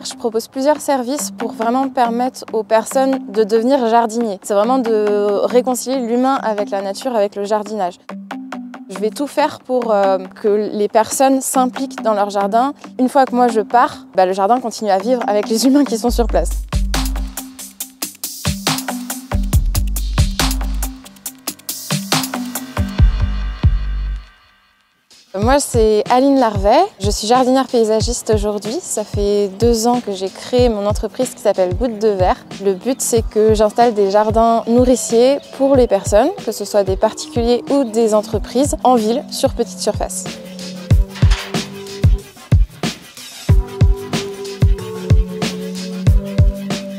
Je propose plusieurs services pour vraiment permettre aux personnes de devenir jardiniers. C'est vraiment de réconcilier l'humain avec la nature, avec le jardinage. Je vais tout faire pour que les personnes s'impliquent dans leur jardin. Une fois que moi je pars, le jardin continue à vivre avec les humains qui sont sur place. Moi, c'est Aline Larvet. Je suis jardinière paysagiste aujourd'hui. Ça fait 2 ans que j'ai créé mon entreprise qui s'appelle Gouttes de Verre. Le but, c'est que j'installe des jardins nourriciers pour les personnes, que ce soit des particuliers ou des entreprises, en ville, sur petite surface.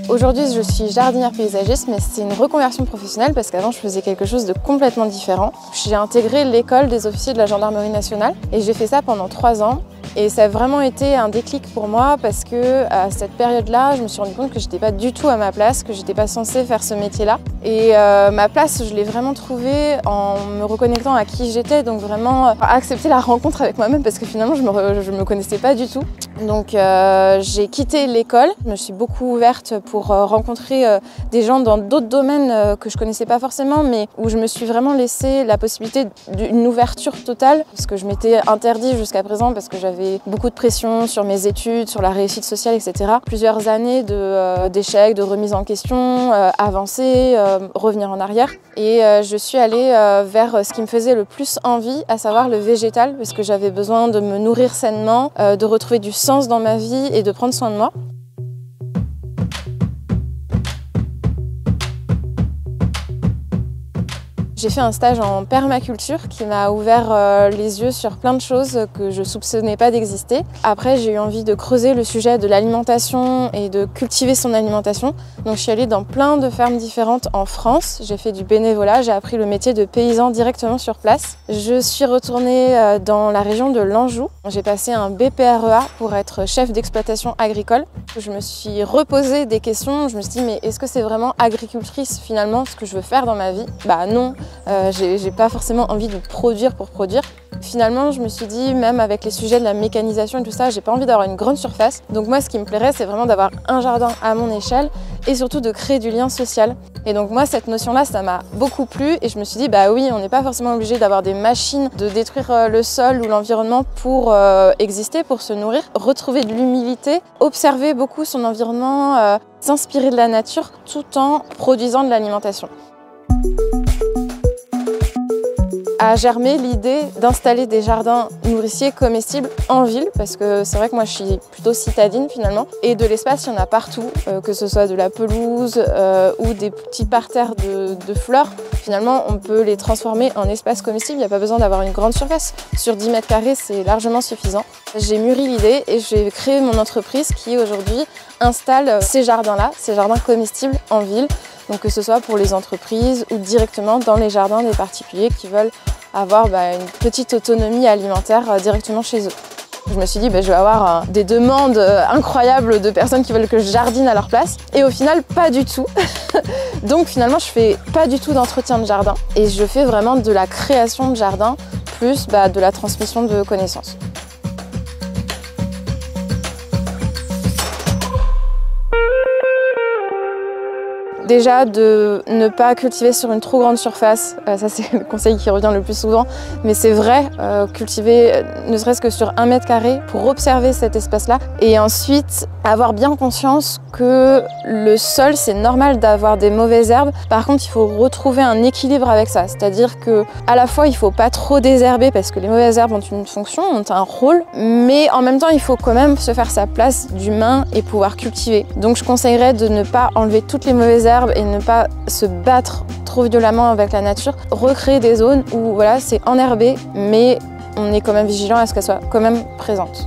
Aujourd'hui, je suis jardinière paysagiste, mais c'est une reconversion professionnelle parce qu'avant, je faisais quelque chose de complètement différent. J'ai intégré l'école des officiers de la gendarmerie nationale et j'ai fait ça pendant 3 ans. Et ça a vraiment été un déclic pour moi parce que à cette période-là, je me suis rendu compte que j'étais pas du tout à ma place, que j'étais pas censée faire ce métier-là. Et ma place, je l'ai vraiment trouvée en me reconnectant à qui j'étais, donc vraiment accepter la rencontre avec moi-même parce que finalement, je me connaissais pas du tout. Donc j'ai quitté l'école, je me suis beaucoup ouverte pour rencontrer des gens dans d'autres domaines que je connaissais pas forcément, mais où je me suis vraiment laissé la possibilité d'une ouverture totale, parce que je m'étais interdit jusqu'à présent parce que j'avais beaucoup de pression sur mes études, sur la réussite sociale, etc. Plusieurs années d'échecs, de remise en question, avancer, revenir en arrière. Et je suis allée vers ce qui me faisait le plus envie, à savoir le végétal, parce que j'avais besoin de me nourrir sainement, de retrouver du sens dans ma vie et de prendre soin de moi. J'ai fait un stage en permaculture qui m'a ouvert les yeux sur plein de choses que je soupçonnais pas d'exister. Après, j'ai eu envie de creuser le sujet de l'alimentation et de cultiver son alimentation. Donc je suis allée dans plein de fermes différentes en France. J'ai fait du bénévolat, j'ai appris le métier de paysan directement sur place. Je suis retournée dans la région de l'Anjou. J'ai passé un BPREA pour être chef d'exploitation agricole. Je me suis reposé des questions. Je me suis dit, mais est-ce que c'est vraiment agricultrice finalement ce que je veux faire dans ma vie? Bah non. J'ai pas forcément envie de produire pour produire. Finalement, je me suis dit, même avec les sujets de la mécanisation et tout ça, j'ai pas envie d'avoir une grande surface. Donc moi, ce qui me plairait, c'est vraiment d'avoir un jardin à mon échelle et surtout de créer du lien social. Et donc moi, cette notion-là, ça m'a beaucoup plu et je me suis dit, bah oui, on n'est pas forcément obligé d'avoir des machines, de détruire le sol ou l'environnement pour exister, pour se nourrir. Retrouver de l'humilité, observer beaucoup son environnement, s'inspirer de la nature tout en produisant de l'alimentation. A germé l'idée d'installer des jardins nourriciers comestibles en ville, parce que c'est vrai que moi je suis plutôt citadine finalement, et de l'espace il y en a partout, que ce soit de la pelouse ou des petits parterres de fleurs. Finalement on peut les transformer en espaces comestibles, il n'y a pas besoin d'avoir une grande surface. Sur 10 mètres carrés c'est largement suffisant. J'ai mûri l'idée et j'ai créé mon entreprise qui aujourd'hui installe ces jardins-là, ces jardins comestibles en ville. Donc que ce soit pour les entreprises ou directement dans les jardins des particuliers qui veulent avoir une petite autonomie alimentaire directement chez eux. Je me suis dit, je vais avoir des demandes incroyables de personnes qui veulent que je jardine à leur place. Et au final, pas du tout. Donc finalement, je fais pas du tout d'entretien de jardin. Et je fais vraiment de la création de jardin plus de la transmission de connaissances. Déjà de ne pas cultiver sur une trop grande surface, ça c'est le conseil qui revient le plus souvent, mais c'est vrai, cultiver ne serait-ce que sur 1 mètre carré pour observer cet espace-là et ensuite avoir bien conscience que le sol c'est normal d'avoir des mauvaises herbes, par contre il faut retrouver un équilibre avec ça, c'est-à-dire que à la fois il faut pas trop désherber parce que les mauvaises herbes ont une fonction, ont un rôle, mais en même temps il faut quand même se faire sa place d'humain et pouvoir cultiver. Donc je conseillerais de ne pas enlever toutes les mauvaises herbes et ne pas se battre trop violemment avec la nature, recréer des zones où voilà, c'est enherbé mais on est quand même vigilant à ce qu'elle soit quand même présente.